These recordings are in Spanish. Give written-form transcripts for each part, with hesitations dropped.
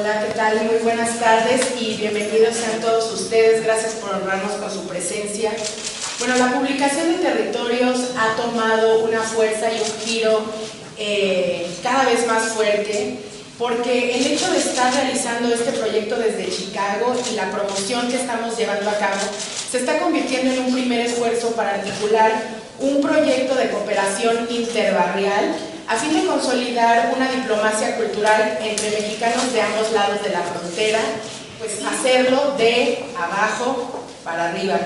Hola, ¿qué tal? Muy buenas tardes y bienvenidos sean todos ustedes. Gracias por honrarnos con su presencia. Bueno, la publicación de territorios ha tomado una fuerza y un giro cada vez más fuerte, porque el hecho de estar realizando este proyecto desde Chicago y la promoción que estamos llevando a cabo se está convirtiendo en un primer esfuerzo para articular un proyecto de cooperación interbarrial a fin de consolidar una diplomacia cultural entre mexicanos de ambos lados de la frontera, pues hacerlo de abajo para arriba.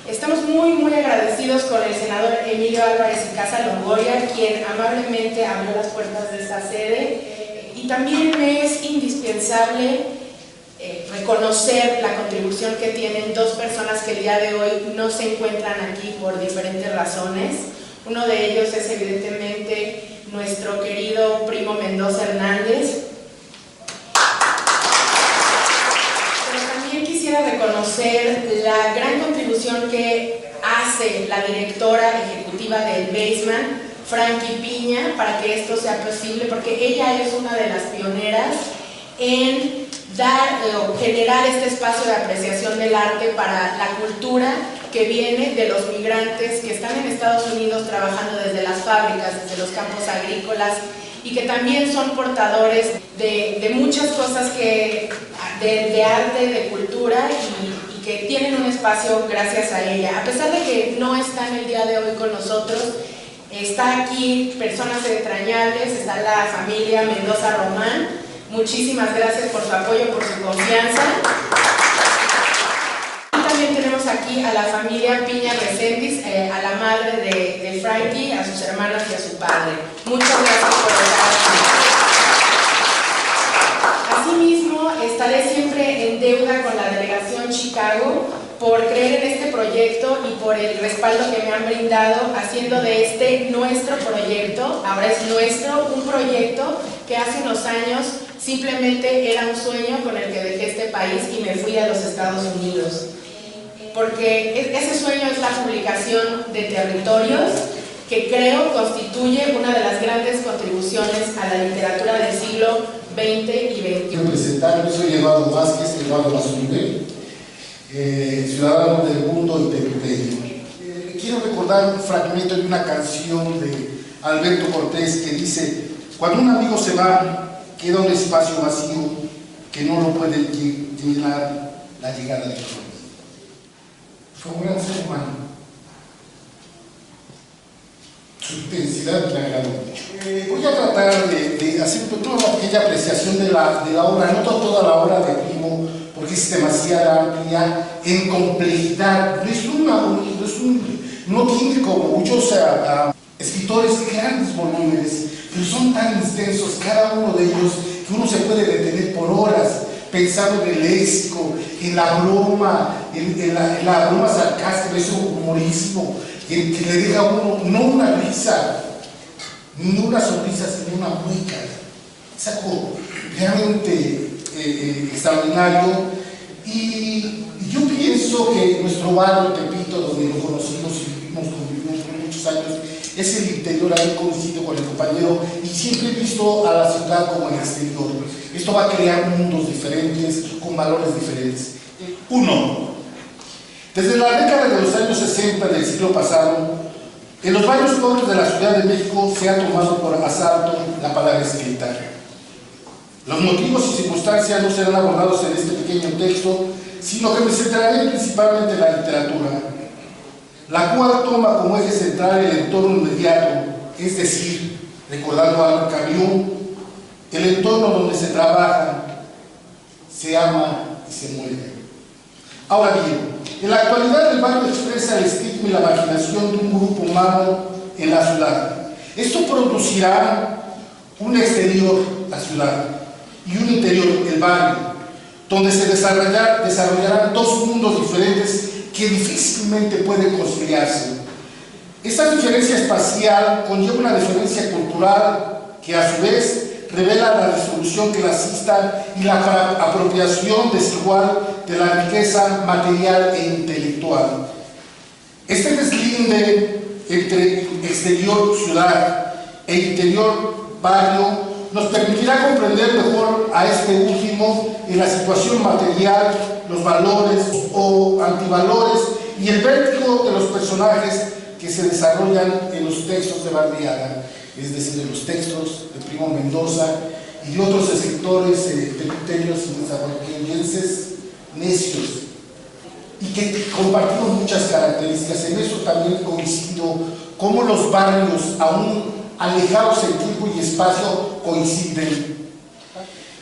Estamos muy agradecidos con el senador Emilio Álvarez y Casa Longoria, quien amablemente abrió las puertas de esta sede, y también me es indispensable reconocer la contribución que tienen dos personas que el día de hoy no se encuentran aquí por diferentes razones. Uno de ellos es evidentemente nuestro querido primo Mendoza Hernández. Pero también quisiera reconocer la gran contribución que hace la directora ejecutiva del Baseman, Frankie Piña, para que esto sea posible, porque ella es una de las pioneras en dar o generar este espacio de apreciación del arte para la cultura que viene de los migrantes que están en Estados Unidos trabajando desde las fábricas, desde los campos agrícolas, y que también son portadores de muchas cosas de arte, de cultura, y que tienen un espacio gracias a ella. A pesar de que no están el día de hoy con nosotros, está aquí personas entrañables, está la familia Mendoza Román. Muchísimas gracias por su apoyo, por su confianza. También tenemos aquí a la familia Piña Reséndiz, a la madre de Frankie, a sus hermanas y a su padre. Muchas gracias por estar aquí. Asimismo, estaré siempre en deuda con la delegación Chicago por creer en este proyecto y por el respaldo que me han brindado, haciendo de este nuestro proyecto, ahora es nuestro, un proyecto que hace unos años simplemente era un sueño con el que dejé este país y me fui a los Estados Unidos. Porque ese sueño es la publicación de territorios, que creo constituye una de las grandes contribuciones a la literatura del siglo XX y XXI. Quiero presentarme, soy Eduardo Vázquez, Eduardo Mazuribe, ciudadano del mundo y territorio. Quiero recordar un fragmento de una canción de Alberto Cortés que dice: cuando un amigo se va, queda un espacio vacío que no lo puede llenar la llegada de otro. Fue un gran ser humano. Su intensidad me agradó mucho. Voy a tratar de hacer toda una pequeña apreciación de la obra, no toda la obra de Primo, porque es demasiado amplia en complejidad. No tiene como muchos escritores grandes volúmenes, pero son tan extensos cada uno de ellos que uno se puede detener por horas pensando en el léxico, en la broma, en la broma sarcástica, ese humorismo, que le deja a uno no una risa, ni una sonrisa, sino una mueca. Es algo realmente extraordinario. Y yo pienso que nuestro barrio Tepito, donde nos conocimos y convivimos por muchos años, es el interior. Ahí coincido con el compañero y siempre he visto a la ciudad como el exterior. Esto va a crear mundos diferentes, con valores diferentes. Uno, desde la década de los años 60 del siglo pasado, en los barrios pobres de la Ciudad de México se ha tomado por asalto la palabra escrita. Los motivos y circunstancias no serán abordados en este pequeño texto, sino que me centraré principalmente en la literatura, la cual toma como eje central el entorno inmediato, es decir, recordando a Albert Camus, el entorno donde se trabaja, se ama y se muere. Ahora bien, en la actualidad el barrio expresa el estigma y la marginación de un grupo humano en la ciudad. Esto producirá un exterior, la ciudad, y un interior, el barrio, donde se desarrollarán dos mundos diferentes que difícilmente pueden conciliarse. Esta diferencia espacial conlleva una diferencia cultural que a su vez revela la distribución clasista y la apropiación desigual de la riqueza material e intelectual. Este deslinde entre exterior ciudad e interior barrio nos permitirá comprender mejor a este último en la situación material, los valores o antivalores y el vértigo de los personajes que se desarrollan en los textos de Barriaga, es decir, en los textos de Primo Mendoza y de otros escritores peluterios y nezahualcóyotlenses necios, y que compartimos muchas características. En eso también coincido, cómo los barrios, aún alejados en tiempo y espacio, coinciden.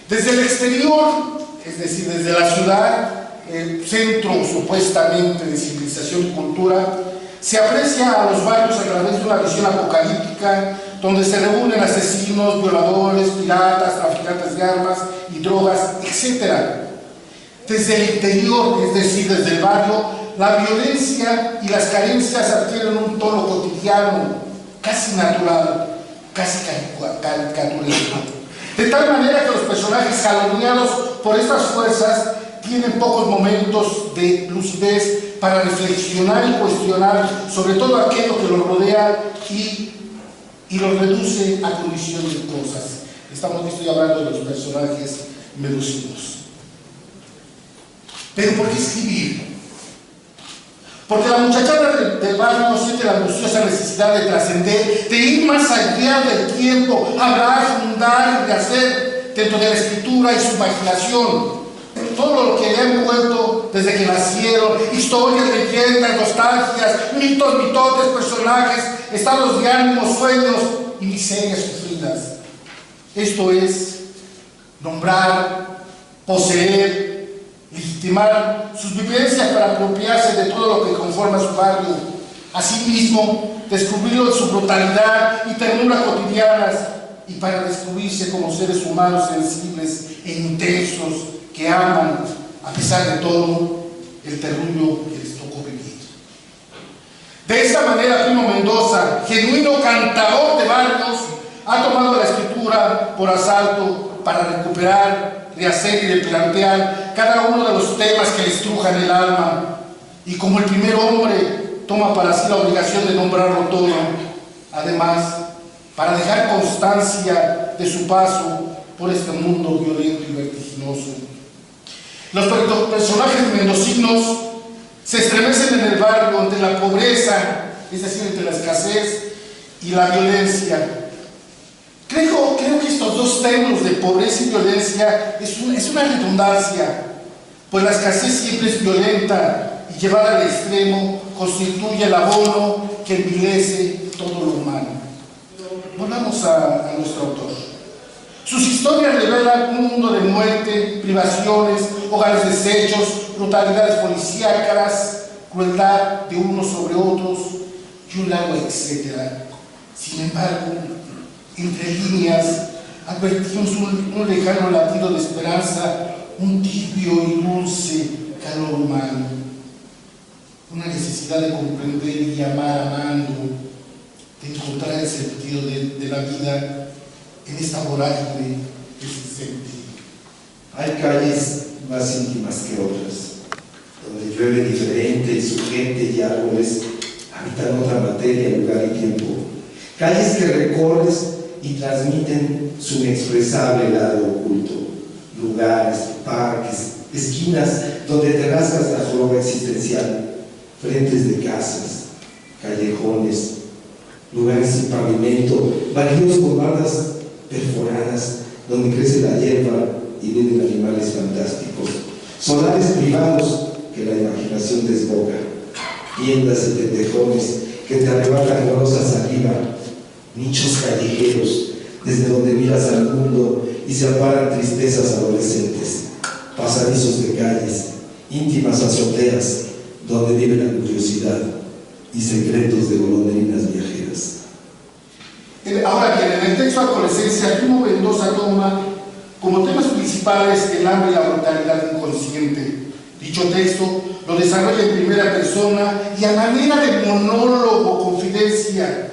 Desde el exterior, es decir, desde la ciudad, el centro supuestamente de civilización y cultura, se aprecia a los barrios a través de una visión apocalíptica, donde se reúnen asesinos, violadores, piratas, traficantes de armas y drogas, etc. Desde el interior, es decir, desde el barrio, la violencia y las carencias adquieren un tono cotidiano, casi natural, casi caricaturesco. De tal manera que los personajes calumniados por estas fuerzas tienen pocos momentos de lucidez para reflexionar y cuestionar sobre todo aquello que los rodea y los reduce a condición de cosas. Estoy hablando de los personajes medusinos. ¿Pero por qué escribir? Porque la muchachada del barrio siente la angustiosa necesidad de trascender, de ir más allá del tiempo, hablar, fundar y rehacer dentro de la escritura y su imaginación. Todo lo que le han envuelto desde que nacieron, historias, leyendas, nostalgias, mitos, mitotes, personajes, estados de ánimo, sueños y miserias sufridas. Esto es nombrar, poseer, legitimar sus vivencias para apropiarse de todo lo que conforma su barrio. Asimismo, descubrirlo en su brutalidad y ternura cotidianas y para descubrirse como seres humanos sensibles e intensos que aman, a pesar de todo, el terruño que les tocó vivir. De esta manera, Primo Mendoza, genuino cantador de barrios, ha tomado la escritura por asalto para recuperar, rehacer y replantear cada uno de los temas que le estrujan el alma, y como el primer hombre toma para sí la obligación de nombrarlo todo, además, para dejar constancia de su paso por este mundo violento y vertiginoso. Los personajes mendocinos se estremecen en el barrio ante la pobreza, es decir, entre la escasez y la violencia. Creo que estos dos términos de pobreza y violencia es una redundancia, pues la escasez siempre es violenta y llevada al extremo constituye el abono que envilece todo lo humano. Volvamos a nuestro autor. Sus historias revelan un mundo de muerte, privaciones, hogares deshechos, brutalidades policíacas, crueldad de unos sobre otros y un largo etcétera. Sin embargo, entre líneas, advertimos un lejano latido de esperanza, un tibio y dulce calor humano, una necesidad de comprender y amar amando, de encontrar el sentido de la vida en esta vorágine que se sentido. Hay calles más íntimas que otras, donde llueve diferente y su gente y árboles habitan otra materia, lugar y tiempo. Calles que recorres y transmiten su inexpresable lado oculto. Lugares, parques, esquinas donde te rasgas la joroba existencial, frentes de casas, callejones, lugares sin pavimento, baldíos con bardas perforadas, donde crece la hierba y viven animales fantásticos, solares privados que la imaginación desboca, tiendas y pendejones que te arrebatan rosas arriba, nichos callejeros desde donde miras al mundo y se amparan tristezas adolescentes, pasadizos de calles, íntimas azoteas donde vive la curiosidad y secretos de golondrinas viajeras. Ahora bien, en el texto Adolescencia, Primo Mendoza toma como temas principales el hambre y la brutalidad inconsciente. Dicho texto lo desarrolla en primera persona y a manera de monólogo, confidencia.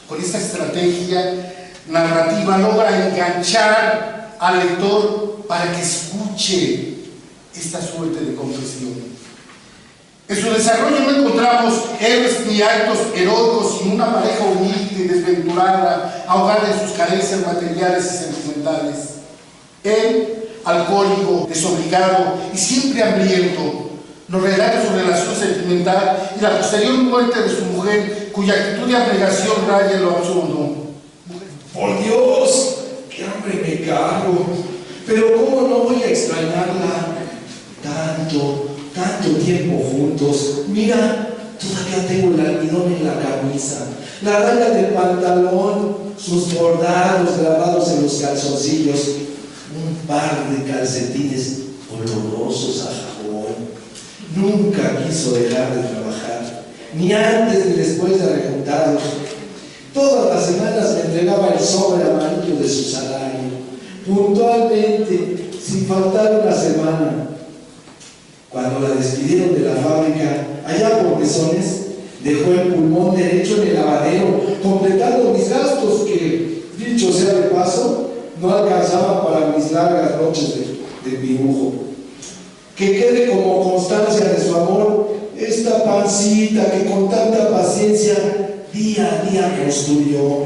Con esta estrategia narrativa logra enganchar al lector para que escuche esta suerte de confesión. En su desarrollo no encontramos héroes ni actos heroicos, sino una pareja humilde y desventurada, ahogada en sus carencias materiales y sentimentales. Él, alcohólico, desobligado y siempre hambriento, nos relata su relación sentimental y la posterior muerte de su mujer, cuya actitud de abnegación raya en lo absurdo. Por Dios, qué hambre me cago. Pero cómo no voy a extrañarla. Tanto tiempo juntos. Mira, todavía tengo el almidón en la camisa, la raya del pantalón, sus bordados grabados en los calzoncillos, un par de calcetines olorosos a jabón. Nunca quiso dejar de trabajar, ni antes ni después de rejuntarlos. Todas las semanas me entregaba el sobre amarillo de su salario, puntualmente, sin faltar una semana. Cuando la despidieron de la fábrica, allá por Mesones, dejó el pulmón derecho en el lavadero, completando mis gastos que, dicho sea de paso, no alcanzaban para mis largas noches de dibujo. Que quede como constancia de su amor esta pancita que con tanta paciencia día a día construyó.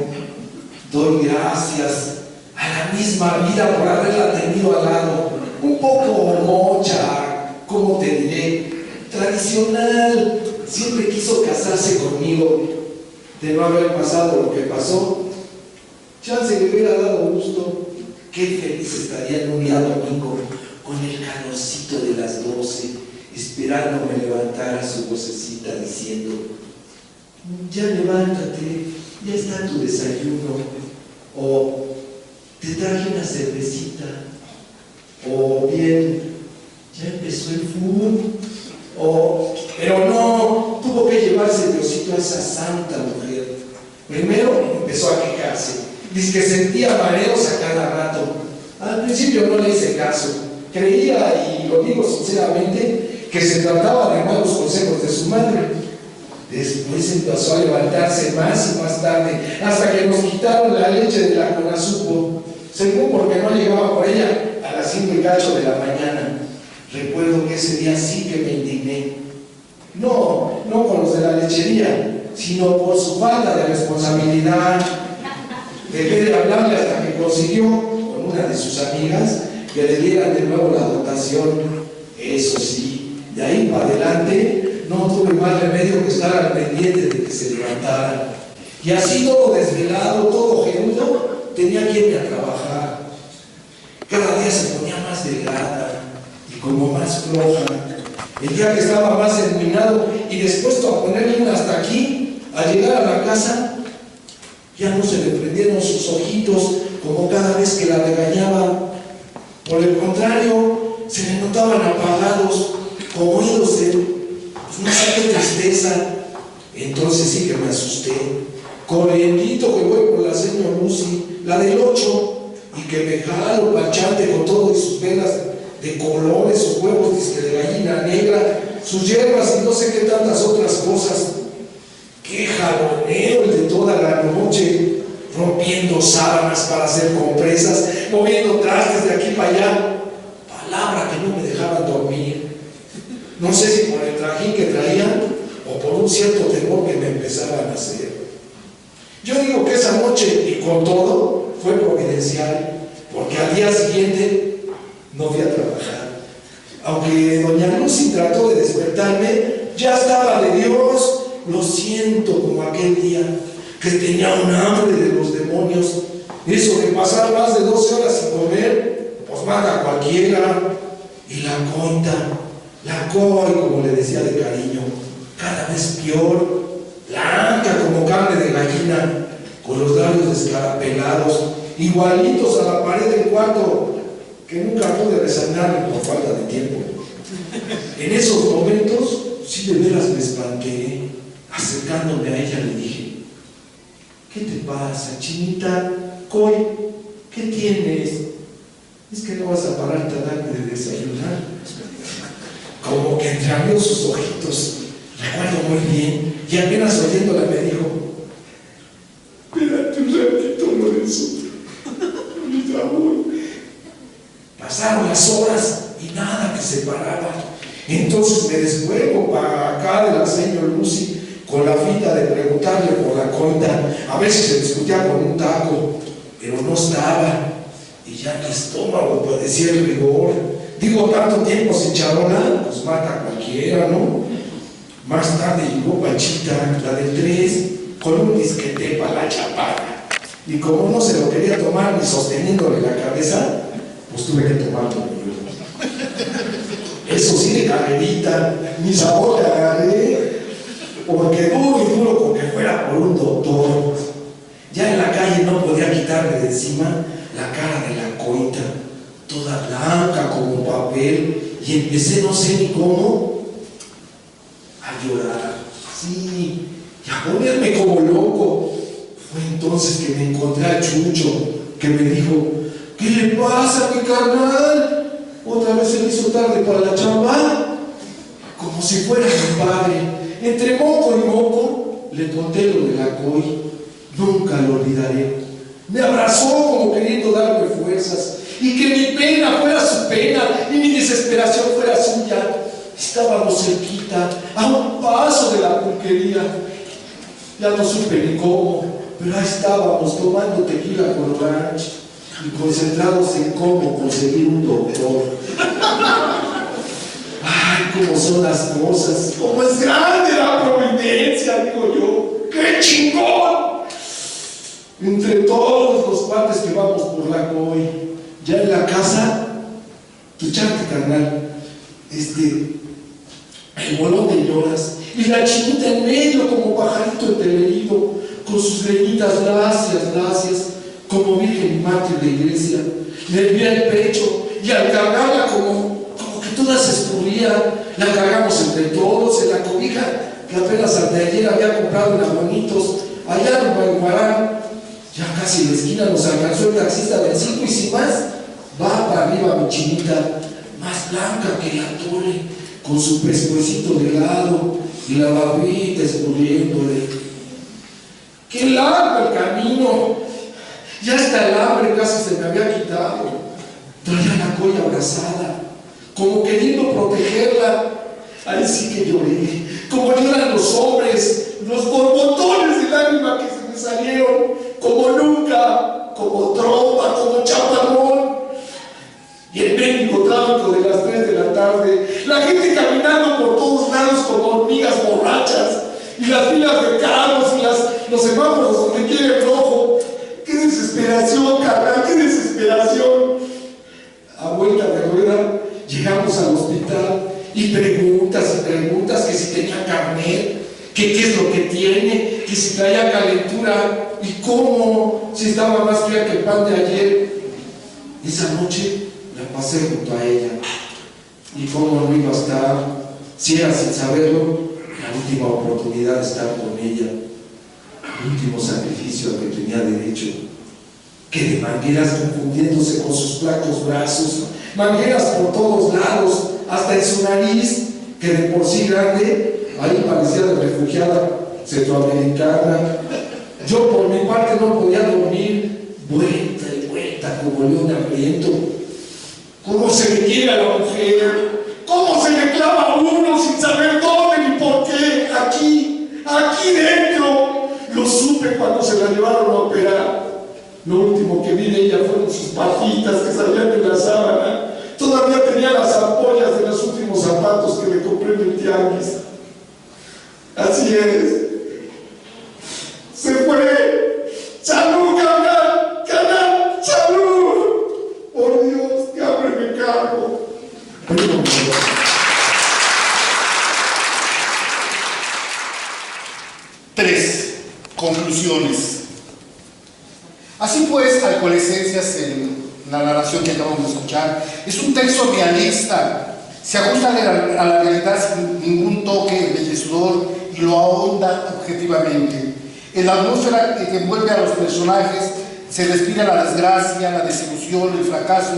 Doy gracias a la misma vida por haberla tenido al lado, un poco mocha, ¿cómo te diré? Tradicional. Siempre quiso casarse conmigo. De no haber pasado lo que pasó, chance le hubiera dado gusto. Qué feliz estaría en un día domingo, con el calorcito de las 12, esperándome levantara su vocecita diciendo: ya levántate, ya está tu desayuno, o te traje una cervecita, o bien, ya empezó el fútbol, pero no, tuvo que llevarse Diosito a esa santa mujer. Primero empezó a quejarse, dice que sentía mareos a cada rato. Al principio no le hice caso, creía, y lo digo sinceramente, que se trataba de malos consejos de su madre. Después empezó a levantarse más y más tarde, hasta que nos quitaron la leche de la Conasupo, según porque no llegaba por ella a las 5:15 de la mañana. Recuerdo que ese día sí que me indigné. No con los de la lechería, sino por su falta de responsabilidad. Dejé de hablarle hasta que consiguió, con una de sus amigas, que le dieran de nuevo la dotación. Eso sí, de ahí para adelante no tuve más remedio que estar al pendiente de que se levantara. Y así todo desvelado, todo genudo, tenía que irme a trabajar. Cada día se ponía más delgada y como más floja. El día que estaba más enminado y dispuesto a ponerle una hasta aquí, al llegar a la casa, ya no se le prendieron sus ojitos como cada vez que la regañaba. Por el contrario, se le notaban apagados, como idos de no sé qué tristeza. Entonces sí que me asusté. Corrientito que voy por la señora Lucy, la del 8, y que me jalo pachante con todo y sus velas de colores, sus huevos de gallina negra, sus hierbas y no sé qué tantas otras cosas. Qué jaloneo el de toda la noche, rompiendo sábanas para hacer compresas, moviendo trastes de aquí para allá. Palabra que no me dejaban dormir. No sé si por el trajín que traían o por un cierto temor que me empezaban a hacer. Yo digo que esa noche, y con todo, fue providencial, porque al día siguiente no fui a trabajar. Aunque doña Lucy trató de despertarme, ya estaba de Dios. Lo siento, como aquel día, que tenía un hambre de los demonios. Eso de pasar más de 12 horas sin comer, pues mata a cualquiera. Y la coi, como le decía de cariño, cada vez peor, blanca como carne de gallina, con los labios descarapelados, igualitos a la pared del cuarto, que nunca pude resanar por falta de tiempo. En esos momentos, sí de veras me espanté. Acercándome a ella le dije: ¿qué te pasa, chinita? Coy, ¿qué tienes? Es que no vas a pararte a darme de desayunar. Como que entreabrió sus ojitos, recuerdo muy bien, y apenas oyéndola me dijo: espérate un ratito, Lorenzo, mi favor. Pasaron las horas y nada que se paraba. Entonces me descuelgo para acá de la señora Lucy, con la finta de preguntarle por la coita, a ver si se discutía con un taco, pero no estaba, y ya mi estómago padecía el rigor. Digo, tanto tiempo sin charona, pues mata a cualquiera, ¿no? Más tarde llegó Panchita, la del 3, con un disquete para la chaparra. Y como no se lo quería tomar ni sosteniéndole la cabeza, pues tuve que tomarlo yo. Eso sí, de carrerita, ni sabor le agarré, porque duro y duro con que fuera por un doctor. Ya en la calle no podía quitarme de encima la cara de la coita, toda blanca como papel, y empecé, no sé ni cómo, a llorar, sí, y a ponerme como loco. Fue entonces que me encontré a Chucho, que me dijo: ¿qué le pasa, mi carnal? ¿Otra vez se le hizo tarde para la chamba? Como si fuera mi padre. Entre moco y moco le conté lo de la COI. Nunca lo olvidaré. Me abrazó como queriendo darme fuerzas, y que mi pena fuera su pena y mi desesperación fuera suya. Estábamos cerquita, a un paso de la pulquería. Ya no supe ni cómo, pero ahí estábamos tomando tequila con ranch y concentrados en cómo conseguir un doctor. Ay, cómo son las cosas, cómo es grande la providencia, digo yo. ¡Qué chingón! Entre todos los cuates que vamos por la COI, ya en la casa, tu chante, carnal, el bolón de lloras, y la chinita en medio como pajarito entelerido, con sus leñitas gracias, como virgen y mártir de iglesia. Le envía el pecho, y al cargarla como que toda se escurría, la cargamos entre todos en la cobija que apenas ayer había comprado en Abonitos, allá en Guayguarán. Ya casi en la esquina nos alcanzó el taxista del 5 y sin más, va para arriba mi chinita, más blanca que la tole, con su pescuecito de lado y la barbita escurriéndole. ¡Qué largo el camino! Ya hasta el hambre casi se me había quitado. Traía la COI abrazada, como queriendo protegerla. Ahí sí que lloré, como lloran los hombres, los borbotones de lágrima que se me salieron, como nunca, como trompa, como chaparrón. Y el médico tráfico de las 3 de la tarde, la gente caminando por todos lados como hormigas borrachas, y las filas de carros y los semáforos donde quiere el rojo. ¡Qué desesperación, carnal! ¡Qué desesperación! A vuelta de rueda llegamos al hospital y preguntas, que si tenía carnet, que qué es lo que tiene, que si traía calentura y cómo, si estaba más fría que el pan de ayer. Esa noche la pasé junto a ella, y cómo no iba a estar, si era sin saberlo, la última oportunidad de estar con ella, el último sacrificio al que tenía derecho, que de mangueras confundiéndose con sus flacos brazos, mangueras por todos lados, hasta en su nariz, que de por sí grande, ahí parecía de refugiada centroamericana. Yo por mi parte no podía dormir, vuelta y vuelta como león hambriento. ¿Cómo se le llega a la mujer? ¿Cómo se le clava a uno sin saber dónde ni por qué? Aquí dentro. Lo supe cuando se la llevaron a operar. Lo último que vi de ella fueron sus patitas que salían de la sábana. Todavía tenía las ampollas de los últimos zapatos que le compré en el tianguis. Así es. Se fue. ¡Salud, carnal! ¡Carnal! ¡Salud! Por Dios, que hambre me cargo. Tres conclusiones. Así pues, Alcoholescencias, en la narración que acabamos de escuchar, es un texto realista, se ajusta a la realidad sin ningún toque embellecedor y lo ahonda objetivamente. En la atmósfera que envuelve a los personajes se respira la desgracia, la desilusión, el fracaso,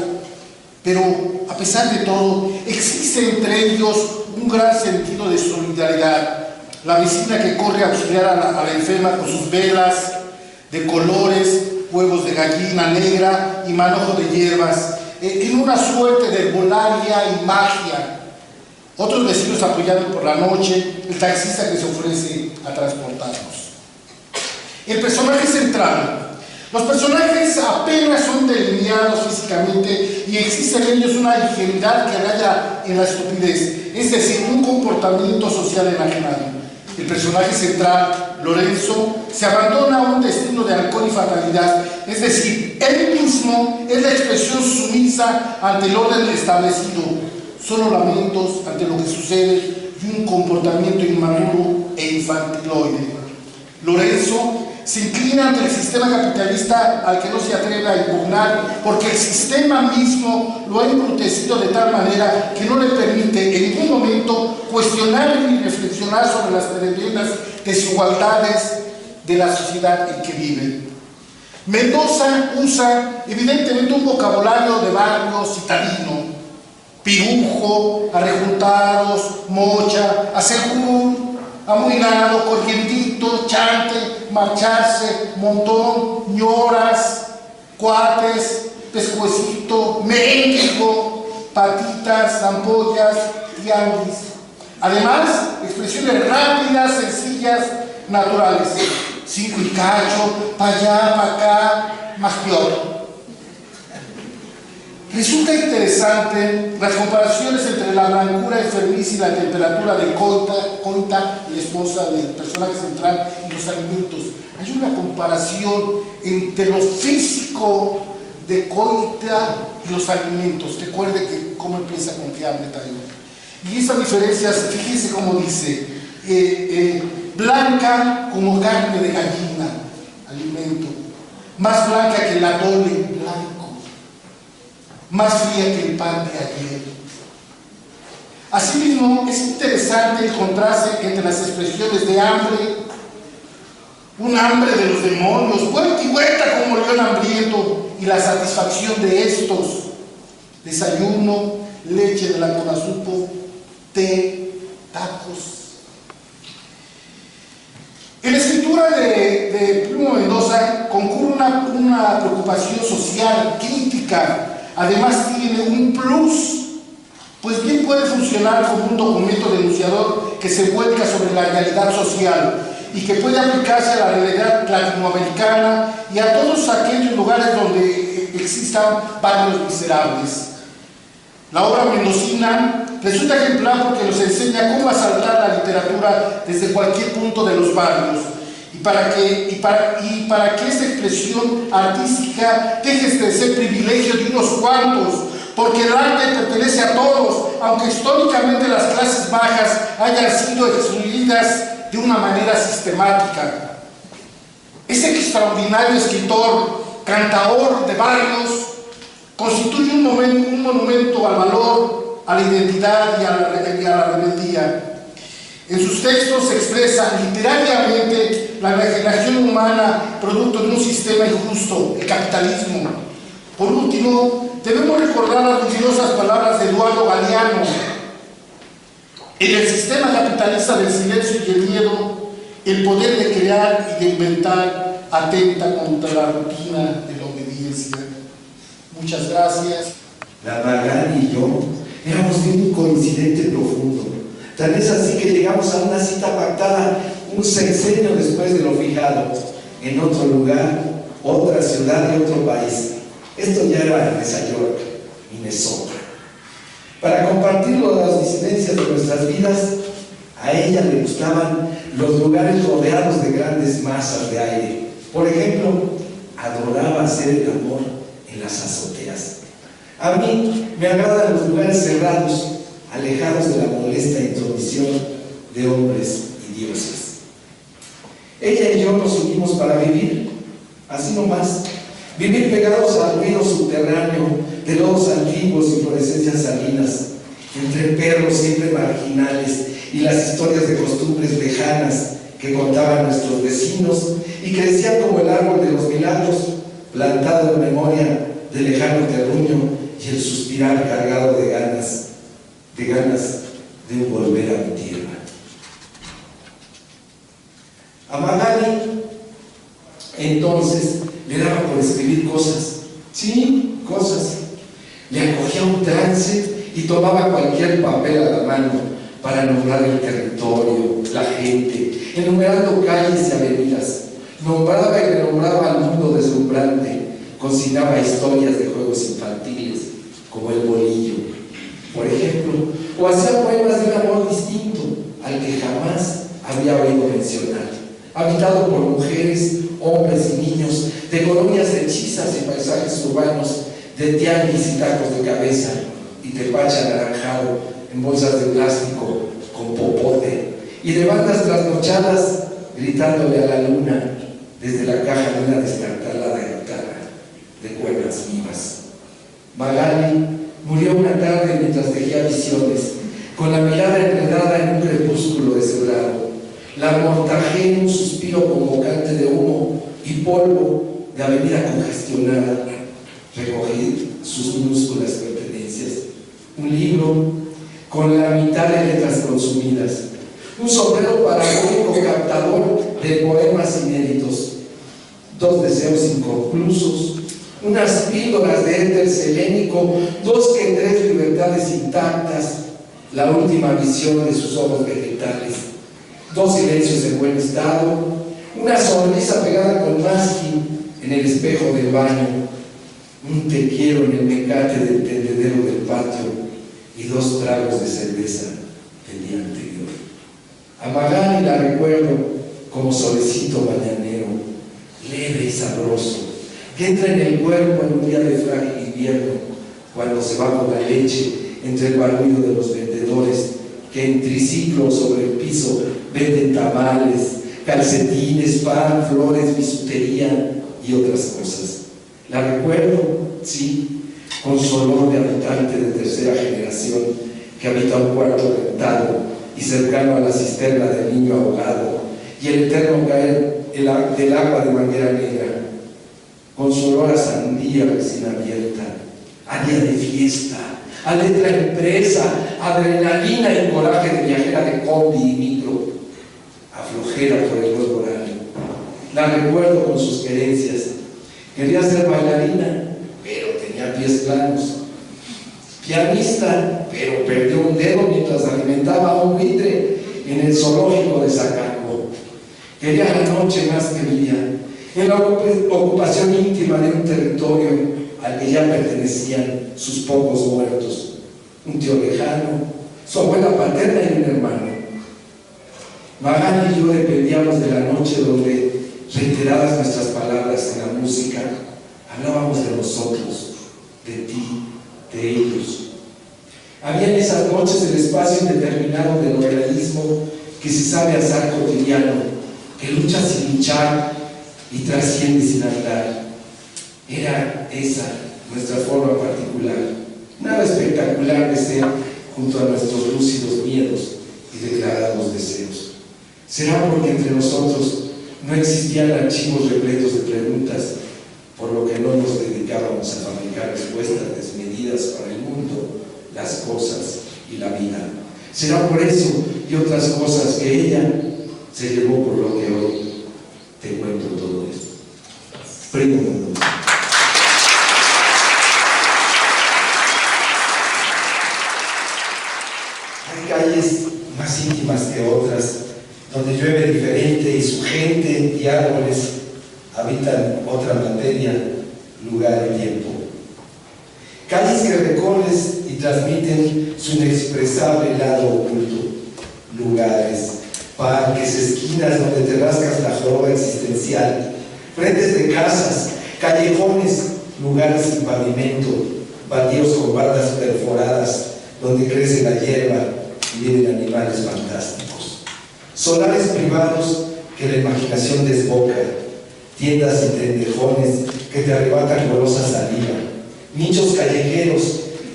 pero a pesar de todo, existe entre ellos un gran sentido de solidaridad. La vecina que corre a auxiliar a la enferma con sus velas de colores, huevos de gallina negra y manojo de hierbas, en una suerte de herbolaria y magia. otros vecinos apoyados por la noche, el taxista que se ofrece a transportarnos. El personaje central. Los personajes apenas son delineados físicamente y existe en ellos una ligeridad que raya en la estupidez, es decir, un comportamiento social enajenado. El personaje central, Lorenzo, se abandona a un destino de alcohol y fatalidad, es decir, él mismo es la expresión sumisa ante el orden establecido, solo lamentos ante lo que sucede y un comportamiento inmaduro e infantiloide. Lorenzo se inclina ante el sistema capitalista al que no se atreve a impugnar, porque el sistema mismo lo ha embrutecido de tal manera que no le permite en ningún momento cuestionar ni reflexionar sobre las tremendas desigualdades de la sociedad en que vive. Mendoza usa evidentemente un vocabulario de barrio citadino: pirujo, arrejuntados, mocha, asegún, amuinado, corrientito, chante, marcharse, montón, ñoras, cuates, pescuecito, México, patitas, ampollas, tianguis. Además, expresiones rápidas, sencillas, naturales. 5 y cacho, pa' allá, pa' acá, más peor. Resulta interesante las comparaciones entre la blancura enfermiza y la temperatura de Coita, la esposa del personaje central, y los alimentos. Hay una comparación entre lo físico de Coita y los alimentos. Recuerde que cómo empieza con qué hambre trae. Y esas diferencias, fíjense cómo dice, blanca como carne de gallina, alimento, más blanca que el atole blanco, más fría que el pan de ayer. Asimismo, es interesante el contraste entre las expresiones de hambre, un hambre de los demonios, vuelta y vuelta como león hambriento, y la satisfacción de estos: desayuno, leche de la Conazupo, té, tacos. En la escritura de Primo Mendoza concurre una preocupación social, crítica. Además tiene un plus, pues bien puede funcionar como un documento denunciador que se vuelca sobre la realidad social y que puede aplicarse a la realidad latinoamericana y a todos aquellos lugares donde existan barrios miserables. La obra mendocina resulta ejemplar porque nos enseña cómo asaltar la literatura desde cualquier punto de los barrios y para que esta expresión artística deje de ser privilegio de unos cuantos, porque el arte pertenece a todos, aunque históricamente las clases bajas hayan sido excluidas de una manera sistemática. Ese extraordinario escritor, cantador de barrios, constituye un monumento al valor, a la identidad y a la rebeldía. En sus textos se expresa literariamente la enajenación humana producto de un sistema injusto, el capitalismo. Por último, debemos recordar las ruidosas palabras de Eduardo Galeano: en el sistema capitalista del silencio y el miedo, el poder de crear y de inventar atenta contra la rutina de la obediencia. Muchas gracias. La Magali y yo éramos de un coincidente profundo. Tal es así que llegamos a una cita pactada un sexenio después de lo fijado, en otro lugar, otra ciudad y otro país. Esto ya era en Nueva York, Minnesota. Para compartir las disidencias de nuestras vidas, a ella le gustaban los lugares rodeados de grandes masas de aire. Por ejemplo, adoraba hacer el amor en las azoteas. A mí me agradan los lugares cerrados, alejados de la molesta intromisión de hombres y dioses. Ella y yo nos unimos para vivir, así nomás, vivir pegados al ruido subterráneo de lodos antiguos y florescencias salinas, entre perros siempre marginales y las historias de costumbres lejanas que contaban nuestros vecinos y que decían como el árbol de los milagros, plantado en memoria del lejano terruño y el suspirar cargado de ganas de volver a mi tierra. A Magali entonces le daba por escribir cosas, sí, cosas. Le acogía un trance y tomaba cualquier papel a la mano para nombrar el territorio, la gente, enumerando calles y avenidas. Nombraba y renombraba al mundo deslumbrante, consignaba historias de juegos infantiles, como el bolillo, por ejemplo, o hacía poemas de un amor distinto al que jamás había oído mencionar, habitado por mujeres, hombres y niños, de colonias hechizas y paisajes urbanos, de tianguis y tacos de cabeza, y tepache anaranjado en bolsas de plástico con popote, y de bandas trasnochadas gritándole a la luna desde la caja de una destartalada guitarra de cuerdas vivas. Magali murió una tarde mientras tejía visiones, con la mirada enredada en un crepúsculo deshebrado. La amortajé en un suspiro convocante de humo y polvo de avenida congestionada. Recogí sus minúsculas pertenencias. Un libro con la mitad de letras consumidas. Un sombrero parabólico captador de poemas inéditos. 2 deseos inconclusos. Unas píldoras de éter selénico. 2 que 3 libertades intactas. La última visión de sus ojos vegetales. 2 silencios en buen estado. Una sonrisa pegada con masking en el espejo del baño. Un te quiero en el mecate del tendedero del patio y 2 tragos de cerveza el día anterior. A Magali la recuerdo como solecito mañanero, leve y sabroso, que entra en el cuerpo en un día de frágil invierno, cuando se va por la leche entre el barullo de los vendedores que en triciclo sobre el piso venden tamales, calcetines, pan, flores, bisutería y otras cosas. La recuerdo, sí, con su olor de habitante de tercera generación que habita un cuarto rentado y cercano a la cisterna del niño ahogado y el eterno caer del agua de manguera negra, con su olor a sandía recién abierta, a día de fiesta, a letra impresa, adrenalina y coraje de viajera de combi y micro, a flojera por el nuevo horario. La recuerdo con sus querencias. Quería ser bailarina, pero tenía pies planos. Pianista, pero perdió un dedo mientras alimentaba a un buitre en el zoológico de Zacaco. Quería la noche más que el día, en la ocupación íntima de un territorio al que ya pertenecían sus pocos muertos, un tío lejano, su abuela paterna y un hermano. Magali y yo dependíamos de la noche donde, reiteradas nuestras palabras en la música, hablábamos de nosotros, de ti, de ellos. Había en esas noches el espacio indeterminado del realismo que se sabe azar cotidiano, que lucha sin luchar y trasciende sin andar. Era esa nuestra forma particular, nada espectacular de ser junto a nuestros lúcidos miedos y declarados deseos. ¿Será porque entre nosotros no existían archivos repletos de preguntas, por lo que no nos dedicábamos a fabricar respuestas desmedidas para el mundo, las cosas y la vida? ¿Será por eso y otras cosas que ella se llevó por lo que hoy te cuento todo esto? Primo mundo. Hay calles más íntimas que otras, donde llueve diferente y su gente y árboles habitan otra materia, lugar y tiempo. Calles que recorres y transmiten su inexpresable lado oculto. Lugares, parques, esquinas donde te rascas la joroba existencial, frentes de casas, callejones, lugares sin pavimento, baldíos con bardas perforadas donde crece la hierba y viven animales fantásticos. Solares privados que la imaginación desboca, tiendas y tendejones que te arrebatan golosa saliva, nichos callejeros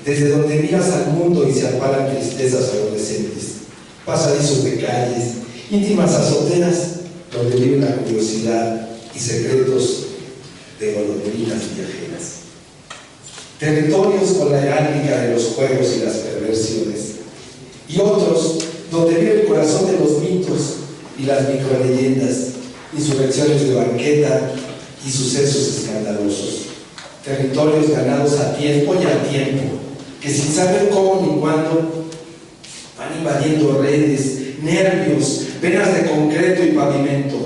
desde donde miras al mundo y se amparan tristezas adolescentes, pasadizos de calles, íntimas azoteas donde vive la curiosidad y secretos de golondrinas viajeras. Territorios con la heráldica de los juegos y las perversiones, y otros donde vive el corazón de los mitos y las microleyendas, insurrecciones de banqueta y sucesos escandalosos. Territorios ganados a tiempo y a tiempo, que sin saber cómo ni cuándo van invadiendo redes, nervios, venas de concreto y pavimento,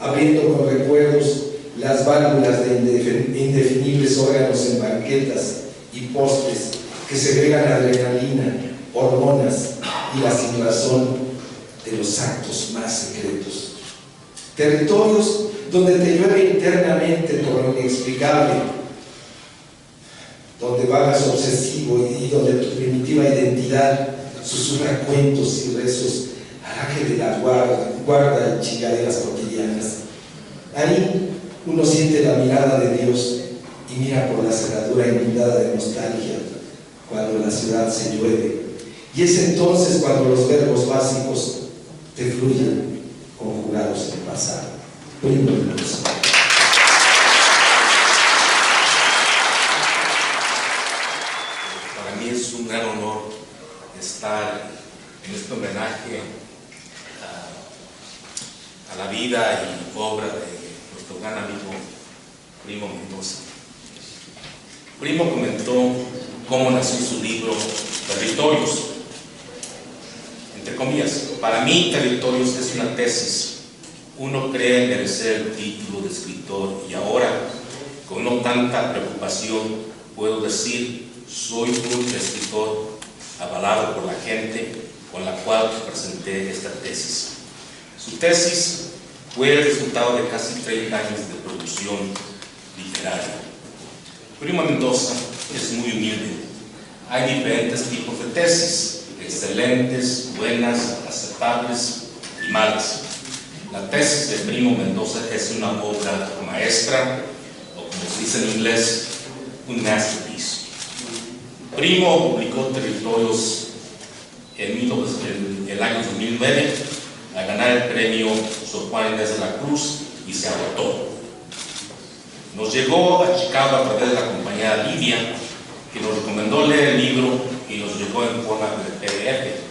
abriendo con recuerdos las válvulas de indefinibles órganos en banquetas y postes que segregan adrenalina, hormonas y la sinrazón de los actos más secretos. Territorios donde te llueve internamente por lo inexplicable, donde vagas obsesivo y donde tu primitiva identidad susurra cuentos y rezos al ángel de la guarda y chingaderas cotidianas. Ahí uno siente la mirada de Dios y mira por la cerradura inundada de nostalgia cuando la ciudad se llueve. Y es entonces cuando los verbos básicos te fluyen conjugados en el pasado. Primo Mendoza. Para mí es un gran honor estar en este homenaje a la vida y obra de nuestro gran amigo Primo Mendoza. Primo comentó cómo nació su libro Territorios. Entre comillas, para mí Territorios es una tesis. Uno cree merecer el título de escritor y ahora, con no tanta preocupación, puedo decir, soy un escritor avalado por la gente con la cual presenté esta tesis. Su tesis fue el resultado de casi 30 años de producción literaria. Primo Mendoza es muy humilde. Hay diferentes tipos de tesis, excelentes, buenas, aceptables y malas. La tesis de Primo Mendoza es una obra maestra, o como se dice en inglés, un masterpiece. Primo publicó Territorios en el año 2009 a ganar el premio Sor Juana Inés de la Cruz y se agotó. Nos llegó a Chicago a través de la compañía Lidia, que nos recomendó leer el libro y nos llegó en forma de PDF.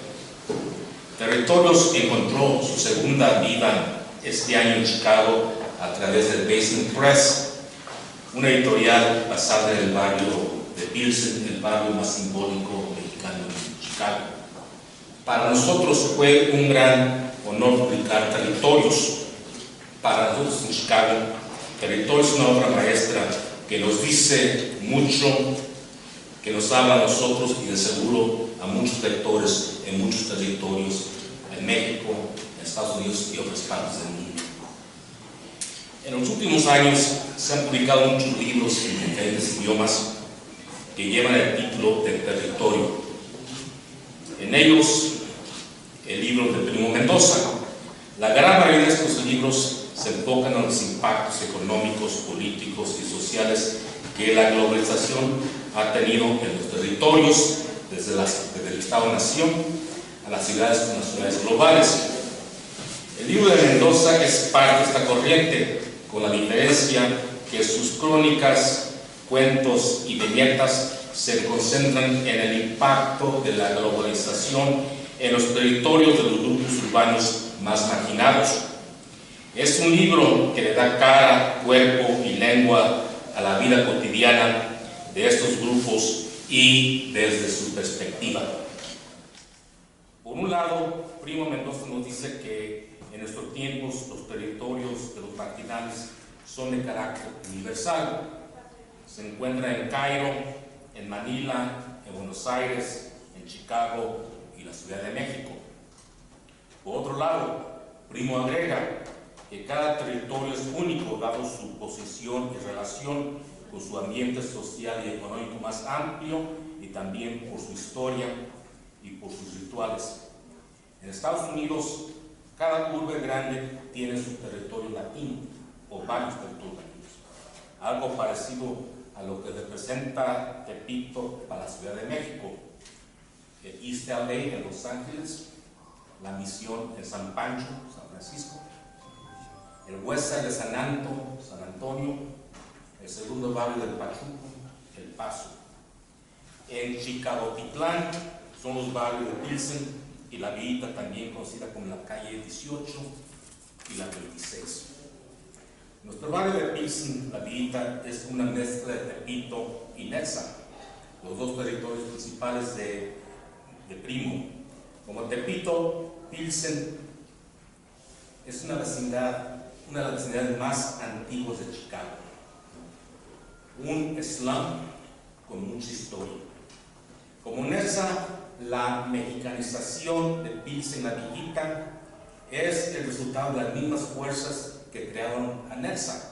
Territorios encontró su segunda vida este año en Chicago a través del Basement Press, una editorial basada en el barrio de Pilsen, el barrio más simbólico mexicano en Chicago. Para nosotros fue un gran honor publicar Territorios. Para nosotros en Chicago, Territorios es una obra maestra que nos dice mucho, que nos habla a nosotros y de seguro a muchos lectores en muchos territorios, en México, en Estados Unidos y otras partes del mundo. En los últimos años se han publicado muchos libros en diferentes idiomas que llevan el título de Territorio. En ellos, el libro de Primo Mendoza. La gran mayoría de estos libros se enfocan en los impactos económicos, políticos y sociales que la globalización ha tenido en los territorios, desde el Estado-Nación a las ciudades globales. El libro de Mendoza es parte de esta corriente, con la diferencia que sus crónicas, cuentos y viñetas se concentran en el impacto de la globalización en los territorios de los grupos urbanos más marginados. Es un libro que le da cara, cuerpo y lengua a la vida cotidiana de estos grupos y desde su perspectiva. Por un lado, Primo Mendoza nos dice que en nuestros tiempos los territorios de los marginales son de carácter universal. Se encuentra en Cairo, en Manila, en Buenos Aires, en Chicago y la Ciudad de México. Por otro lado, Primo agrega que cada territorio es único dado su posición y relación con su ambiente social y económico más amplio y también por su historia y por sus rituales. En Estados Unidos, cada urbe grande tiene su territorio latino o varios territorios latinos, algo parecido a lo que representa Tepito para la Ciudad de México, el East LA en Los Ángeles, la Misión en San Pancho, San Francisco, el West Side de San Antonio, el segundo barrio del Pachuco, El Paso. En Chicagotitlán son los barrios de Pilsen y La Villita, también conocida como la calle 18 y la 26. Nuestro barrio de Pilsen, La Villita, es una mezcla de Tepito y Neza. los dos territorios principales de Primo. Como Tepito, Pilsen es una de las vecindades más antiguas de Chicago. Un slum con mucha historia. Como Nerza, la mexicanización de Pilsen, la villita, es el resultado de las mismas fuerzas que crearon a Nerza,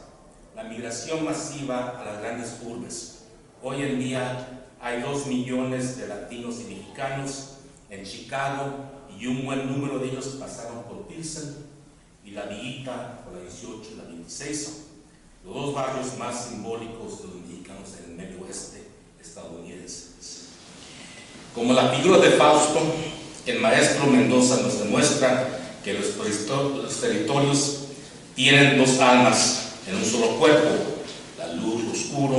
la migración masiva a las grandes urbes. Hoy en día hay 2 millones de latinos y mexicanos en Chicago y un buen número de ellos pasaron por Pilsen y la villita, por la 18 y la 26, los dos barrios más simbólicos de los mexicanos en el medio oeste estadounidense. Como la figura de Fausto, el maestro Mendoza nos demuestra que los territorios tienen 2 almas en un solo cuerpo, la luz, lo oscuro,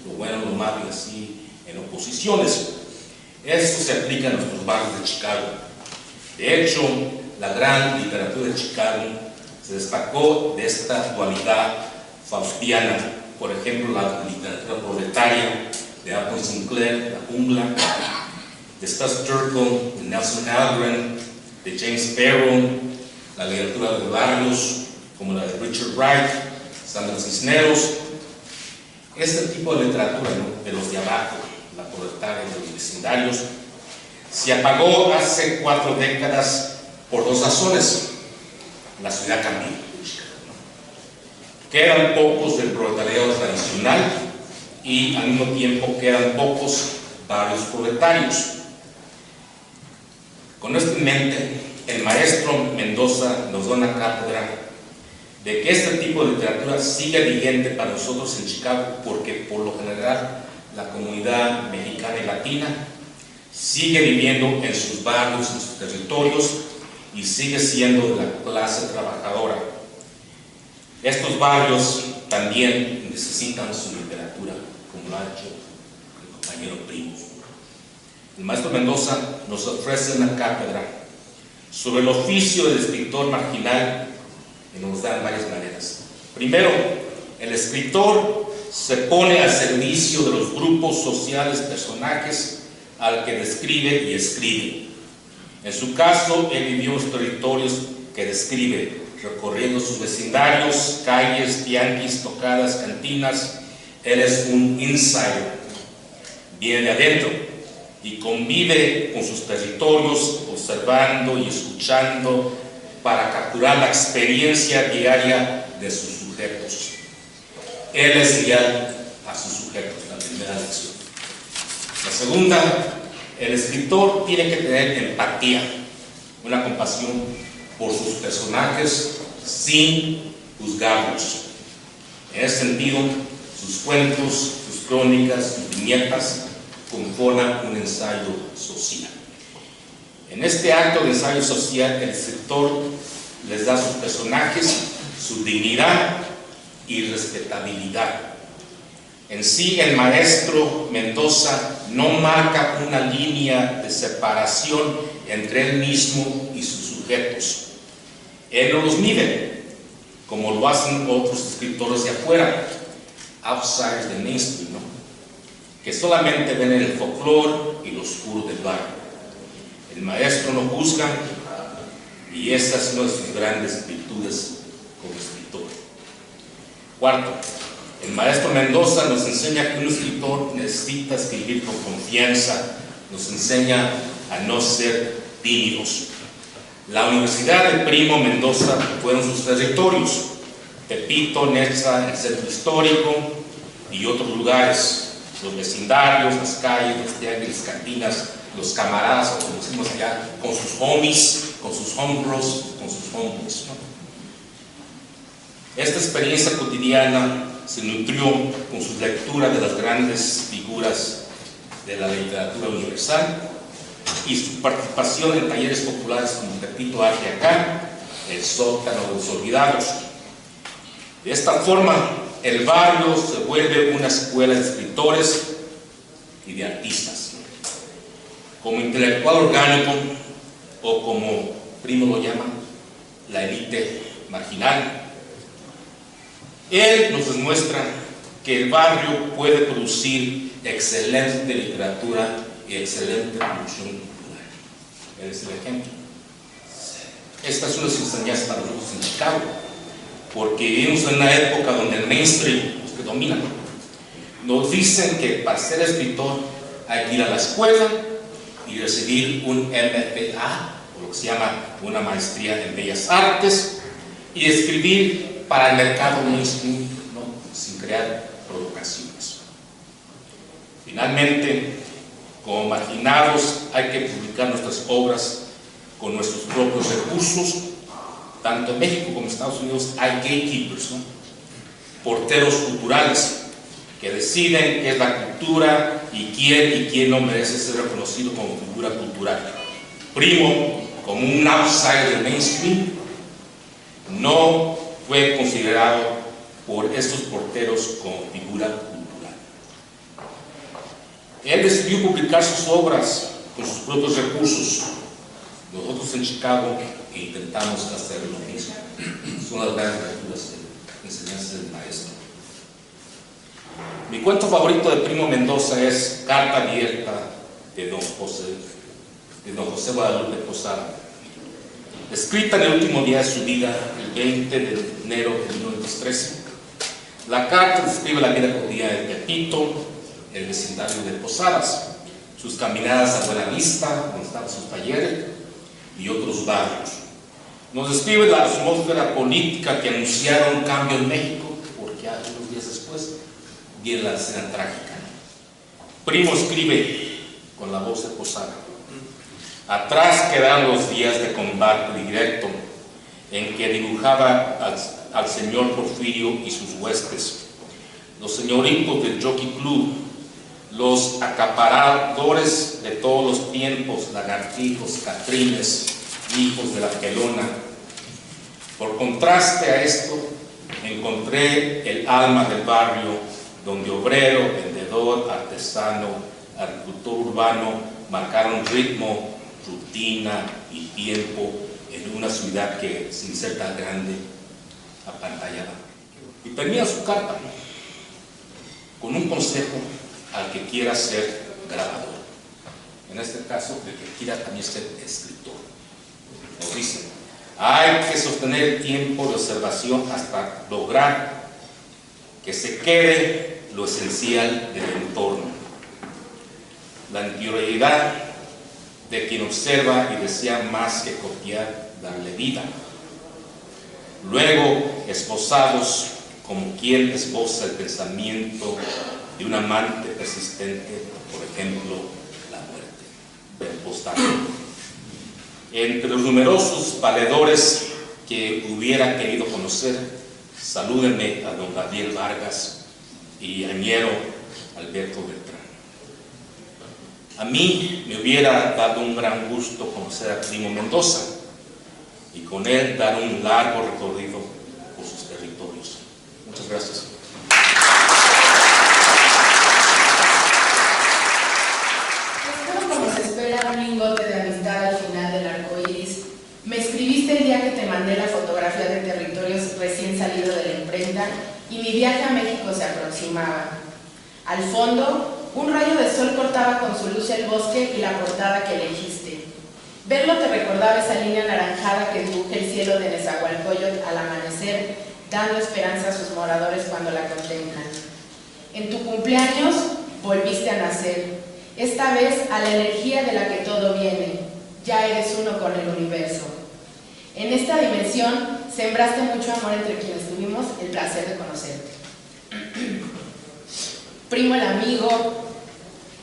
lo bueno, lo malo y así en oposiciones. Esto se aplica en nuestros barrios de Chicago. De hecho, la gran literatura de Chicago se destacó de esta dualidad faustiana. Por ejemplo, la literatura proletaria de Upton Sinclair, La Jungla, de Stas Terkel, de Nelson Algren, de James Barrow, la literatura de barrios como la de Richard Wright, Sandra Cisneros. Este tipo de literatura, ¿no?, de los de abajo, la proletaria de los vecindarios, se apagó hace 4 décadas por 2 razones. La ciudad cambió. Quedan pocos del proletariado tradicional y al mismo tiempo quedan pocos barrios proletarios. Con esto en mente, el maestro Mendoza nos da una cátedra de que este tipo de literatura sigue vigente para nosotros en Chicago, porque por lo general la comunidad mexicana y latina sigue viviendo en sus barrios, en sus territorios, y sigue siendo de la clase trabajadora. Estos barrios también necesitan su literatura, como lo ha hecho el compañero Primo. El maestro Mendoza nos ofrece una cátedra sobre el oficio del escritor marginal que nos da en varias maneras. Primero, el escritor se pone al servicio de los grupos sociales, personajes al que describe y escribe. En su caso, él vivió los territorios que describe, recorriendo sus vecindarios, calles, tianguis, tocadas, cantinas. Él es un insider, viene de adentro y convive con sus territorios, observando y escuchando para capturar la experiencia diaria de sus sujetos. Él es guiar a sus sujetos, la primera lección. La segunda, el escritor tiene que tener empatía, una compasión por sus personajes sin juzgarlos. En ese sentido, sus cuentos, sus crónicas, sus viñetas conforman un ensayo social. En este acto de ensayo social, el escritor les da a sus personajes su dignidad y respetabilidad. En sí, el maestro Mendoza no marca una línea de separación entre él mismo y sus sujetos. Él no los mide, como lo hacen otros escritores de afuera, outsiders de mainstream, ¿no?, que solamente ven el folclore y lo oscuro del barrio. El maestro no juzga, y esa es una de sus grandes virtudes como escritor. Cuarto, el maestro Mendoza nos enseña que un escritor necesita escribir con confianza, nos enseña a no ser tímidos. La Universidad de Primo Mendoza fueron sus territorios, Tepito, Nerza, el centro histórico y otros lugares, los vecindarios, las calles, los tianguis, las cantinas, los camaradas, o como decimos allá, con sus homies, con sus homebrews, con sus hombres, ¿no? Esta experiencia cotidiana se nutrió con su lectura de las grandes figuras de la literatura universal y su participación en talleres populares como Tepito Arte Acá, el Sótano de los Olvidados. De esta forma, el barrio se vuelve una escuela de escritores y de artistas. Como intelectual orgánico, o como Primo lo llama, la élite marginal, él nos demuestra que el barrio puede producir excelente literatura y excelente producción cultural. Él es el ejemplo. Esta es una enseñanza para nosotros en Chicago, porque vivimos en una época donde el mainstream, los que dominan, nos dicen que para ser escritor hay que ir a la escuela y recibir un MFA, o lo que se llama una maestría en Bellas Artes, y escribir para el mercado mainstream, ¿no? Sin crear provocaciones. Finalmente, como marginados, hay que publicar nuestras obras con nuestros propios recursos. Tanto en México como en Estados Unidos hay gatekeepers, ¿no? Porteros culturales, que deciden qué es la cultura y quién no merece ser reconocido como figura cultural. Primo, como un outsider del mainstream, no fue considerado por estos porteros como figura cultural. Él decidió publicar sus obras con sus propios recursos. Nosotros en Chicago intentamos hacer lo mismo. Son las grandes lecturas de enseñanza del maestro. Mi cuento favorito de Primo Mendoza es Carta Abierta de don José Guadalupe Posada, escrita en el último día de su vida, el 20 de enero de 1913. La carta describe la vida cotidiana de Tepito, el vecindario de Posadas, sus caminadas a Buenavista, donde estaban sus talleres, y otros barrios. Nos describe la atmósfera política que anunciara un cambio en México, porque unos días después viene la escena trágica. Primo escribe con la voz de Posada: atrás quedan los días de combate directo en que dibujaba al señor Porfirio y sus huestes, los señoritos del Jockey Club, los acaparadores de todos los tiempos, lagartijos, catrines, hijos de la pelona. Por contraste a esto, encontré el alma del barrio, donde obrero, vendedor, artesano, agricultor urbano marcaron ritmo, rutina y tiempo en una ciudad que, sin ser tan grande, apantallaba. Y termina su carta con un consejo al que quiera ser grabador, en este caso, el que quiera también ser escritor. Nos dice: hay que sostener el tiempo de observación hasta lograr que se quede lo esencial del entorno, la interioridad de quien observa y desea más que copiar, darle vida. Luego, esbozados como quien esboza el pensamiento de un amante persistente, por ejemplo, la muerte. Postdata. Entre los numerosos valedores que hubiera querido conocer, salúdenme a don Gabriel Vargas y añero Alberto Beltrán. A mí me hubiera dado un gran gusto conocer a Primo Mendoza y con él dar un largo recorrido por sus territorios. Muchas gracias. Espero, como se espera, un lingote de amistad al final del arco iris. Me escribiste el día que te mandé la fotografía de territorios recién salido de la imprenta y mi viaje a México se aproximaba. Al fondo, un rayo de sol cortaba con su luz el bosque y la portada que elegiste. Verlo te recordaba esa línea anaranjada que dibuja el cielo de Nezahualcóyotl al amanecer, dando esperanza a sus moradores cuando la contemplan. En tu cumpleaños volviste a nacer, esta vez a la energía de la que todo viene. Ya eres uno con el universo. En esta dimensión sembraste mucho amor entre quienes tuvimos el placer de conocerte. Primo el amigo,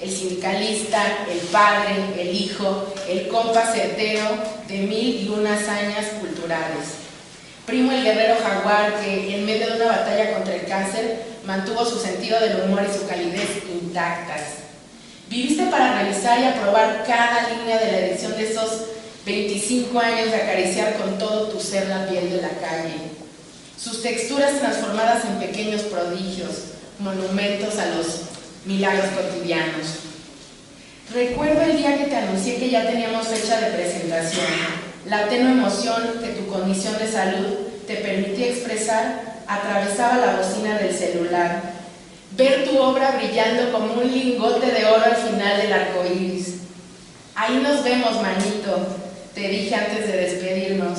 el sindicalista, el padre, el hijo, el compa certero de 1001 hazañas culturales. Primo el guerrero jaguar que, en medio de una batalla contra el cáncer, mantuvo su sentido del humor y su calidez intactas. Viviste para revisar y aprobar cada línea de la edición de esos 25 años de acariciar con todo tu ser la piel de la calle. Sus texturas transformadas en pequeños prodigios, monumentos a los milagros cotidianos. Recuerdo el día que te anuncié que ya teníamos fecha de presentación, la tenue emoción que tu condición de salud te permitía expresar atravesaba la bocina del celular. ver tu obra brillando como un lingote de oro al final del arco iris. Ahí nos vemos, manito, te dije antes de despedirnos.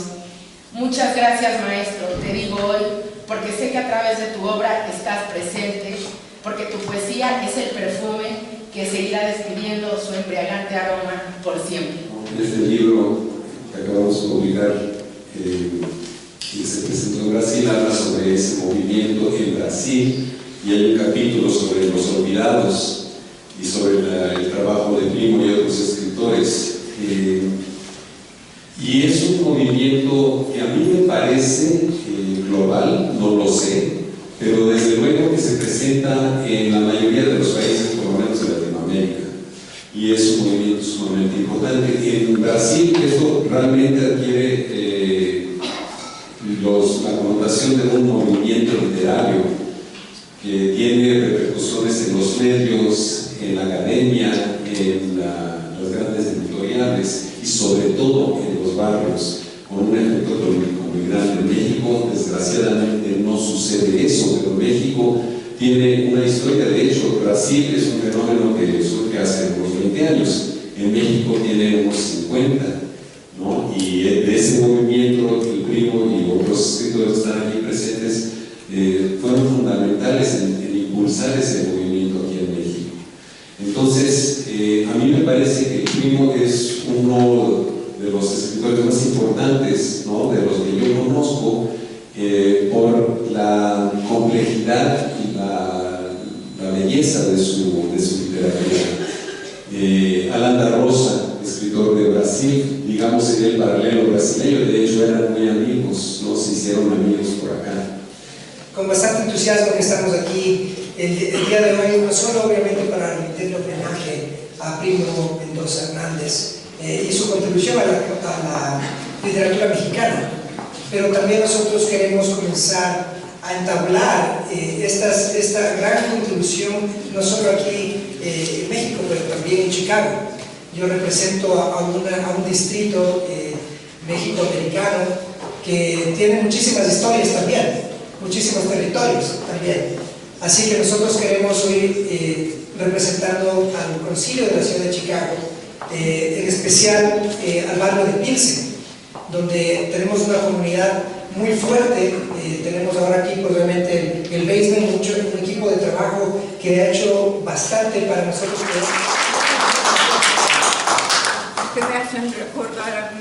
Muchas gracias, maestro, te digo hoy, porque sé que a través de tu obra estás presente, porque tu poesía es el perfume que seguirá despidiendo su embriagante aroma por siempre. Este libro que acabamos de publicar, que se presentó en Brasil, habla sobre ese movimiento en Brasil, y hay un capítulo sobre los olvidados y sobre el trabajo de Primo y otros escritores. Y es un movimiento que a mí me parece global, no lo sé, pero desde luego que se presenta en la mayoría de los países, por lo menos de Latinoamérica, y es un movimiento sumamente importante. En Brasil esto realmente adquiere la connotación de un movimiento literario que tiene repercusiones en los medios, en la academia, en las grandes editoriales y sobre todo en los barrios, con un efecto político muy grande. En México, desgraciadamente, no sucede eso, pero México tiene una historia. De hecho, Brasil es un fenómeno que surge hace unos 20 años, en México tiene unos 50, ¿no? Y de ese movimiento, el Primo y otros escritores que están aquí presentes fueron fundamentales en impulsar ese movimiento aquí en México. Entonces, a mí me parece que el Primo es uno de los escritores más importantes, ¿no?, de los que yo conozco, por la complejidad y la belleza de su literatura. Alan da Rosa, escritor de Brasil, digamos, sería el paralelo brasileño. De hecho eran muy amigos, ¿no? Se hicieron amigos por acá. Con bastante entusiasmo que estamos aquí el día de hoy, no solo obviamente para rendirle homenaje a Primo Mendoza Hernández y su contribución a la literatura mexicana, pero también nosotros queremos comenzar a entablar esta gran contribución, no solo aquí en México, pero también en Chicago. Yo represento a un distrito mexicoamericano que tiene muchísimas historias también, muchísimos territorios también. Así que nosotros queremos hoy, representando al Concilio de la Ciudad de Chicago, en especial al barrio de Pilsen, donde tenemos una comunidad muy fuerte. Tenemos ahora aquí, pues, obviamente, el basement, un equipo de trabajo que ha hecho bastante para nosotros. Que me hacen recordar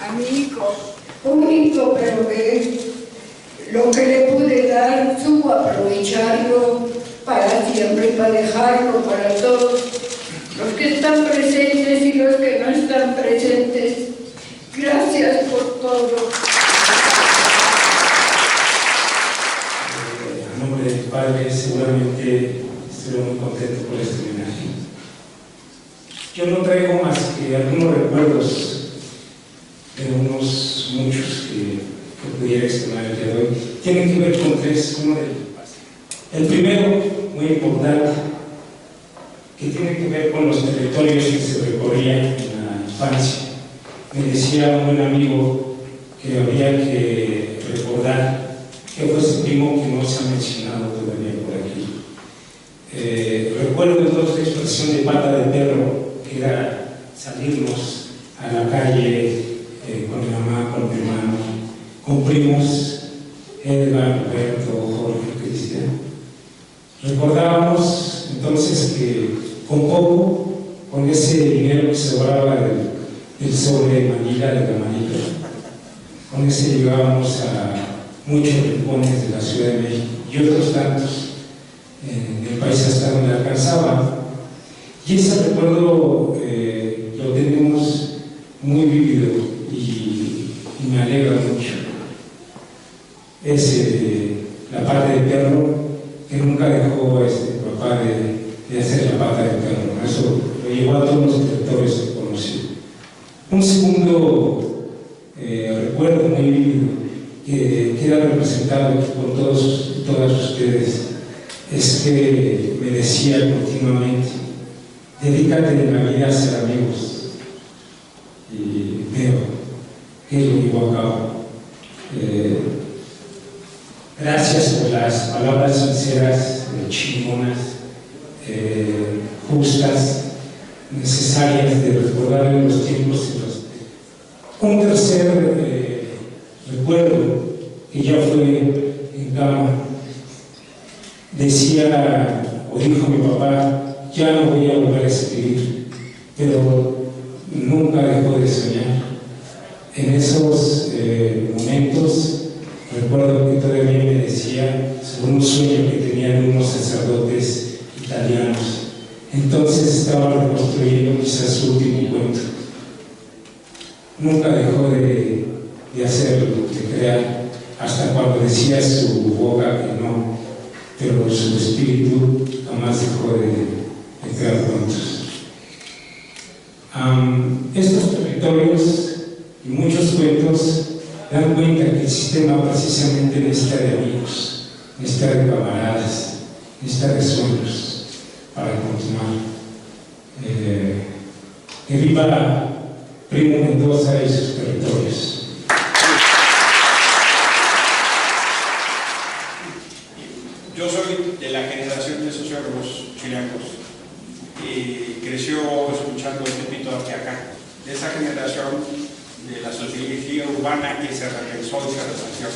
a mi hijo, único, pero que lo que le pude dar, supo aprovecharlo para siempre, para dejarlo para todos los que están presentes y los que no están presentes. Gracias por todo. A nombre de tu padre, seguramente estoy muy contento por este homenaje. Yo no traigo más que algunos recuerdos de unos muchos que pudiera exponer el día de hoy. Tienen que ver con tres. El primero, muy importante, que tiene que ver con los territorios que se recorrían en la infancia. Me decía un buen amigo que había que recordar que fue ese Primo que no se ha mencionado todavía por aquí. Recuerdo entonces la expresión de pata de perro, que era salirnos a la calle con mi mamá, con mi hermano, con primos, Edgar, Roberto, Jorge, Cristian. Recordábamos entonces que con poco, con ese dinero que se sobraba del sobre de Manila, de la Manila, con ese llegábamos a muchos rincones de la Ciudad de México y otros tantos en el país hasta donde alcanzaba. Y ese recuerdo lo tenemos muy vivido y me alegra mucho. Es la pata de perro, que nunca dejó papá de hacer la pata de perro, ¿no? Eso lo llevó a todos los territorios que conocí. Un segundo recuerdo muy vivido que queda representado por todos y todas ustedes es que me decía continuamente: dedícate en la vida a ser amigos. Y veo que lo llevo a cabo. Gracias por las palabras sinceras, chingonas, justas, necesarias de recordar en los tiempos en los que un tercer recuerdo que ya fue en Gama decía o dijo mi papá: ya no voy a volver a escribir, pero nunca dejó de soñar. En esos momentos recuerdo que todavía me decía sobre un sueño que tenían unos sacerdotes italianos. Entonces estaba reconstruyendo quizás su último cuento. Nunca dejó de hacerlo, de crear, hasta cuando decía su boca que no, pero su espíritu jamás dejó de crear cuentos. Estos territorios y muchos cuentos dan cuenta que el sistema precisamente necesita de amigos, necesita de camaradas, necesita de sueños para continuar. Que viva Primo Mendoza y sus territorios. Yo soy de la generación de sociólogos chilenos y creció escuchando el Pepito Apiaca, de esa generación de la sociología urbana que se repensó y se repensó,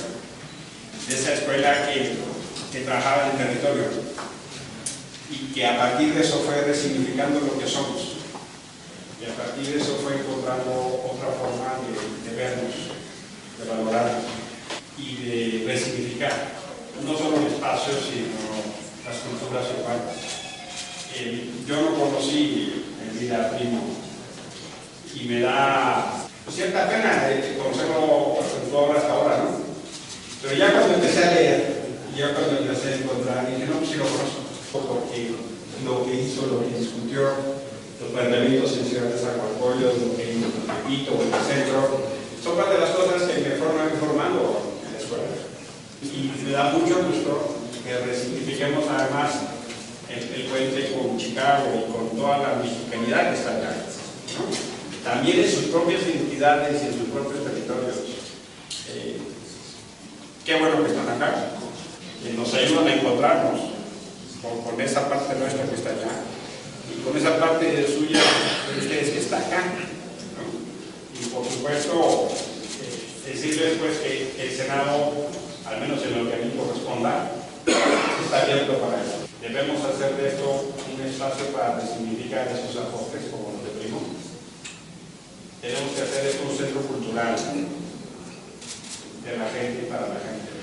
de esa escuela que trabajaba en el territorio y que a partir de eso fue resignificando lo que somos, y a partir de eso fue encontrando otra forma de vernos, de valorarnos y de resignificar no solo el espacio, sino las culturas urbanas. Yo no conocí en vida a Primo y me da cierta pena conocerlo en tu obra hasta ahora, ¿no? Pero ya cuando empecé a leer, ya cuando empecé a encontrar, dije, no, pues sí lo conozco, porque lo que hizo, lo que discutió, los planteamientos en Ciudad de Zaguacoyo, lo que hizo en Tepito o en el centro, son parte de las cosas que me fueron informando en la escuela. Y me da mucho gusto que resignifiquemos además el puente con Chicago y con toda la mexicanidad que está acá, ¿no? También en sus propias identidades y en sus propios territorios. Qué bueno que están acá, que nos ayudan a encontrarnos con esa parte nuestra que está allá y con esa parte suya de ustedes que está acá, ¿no? Y por supuesto decirles pues que el Senado, al menos en lo que a mí corresponda, está abierto para eso. Debemos hacer de esto un espacio para resignificar esos aportes como los de Primo. Tenemos que hacer esto un centro cultural de la gente y para la gente.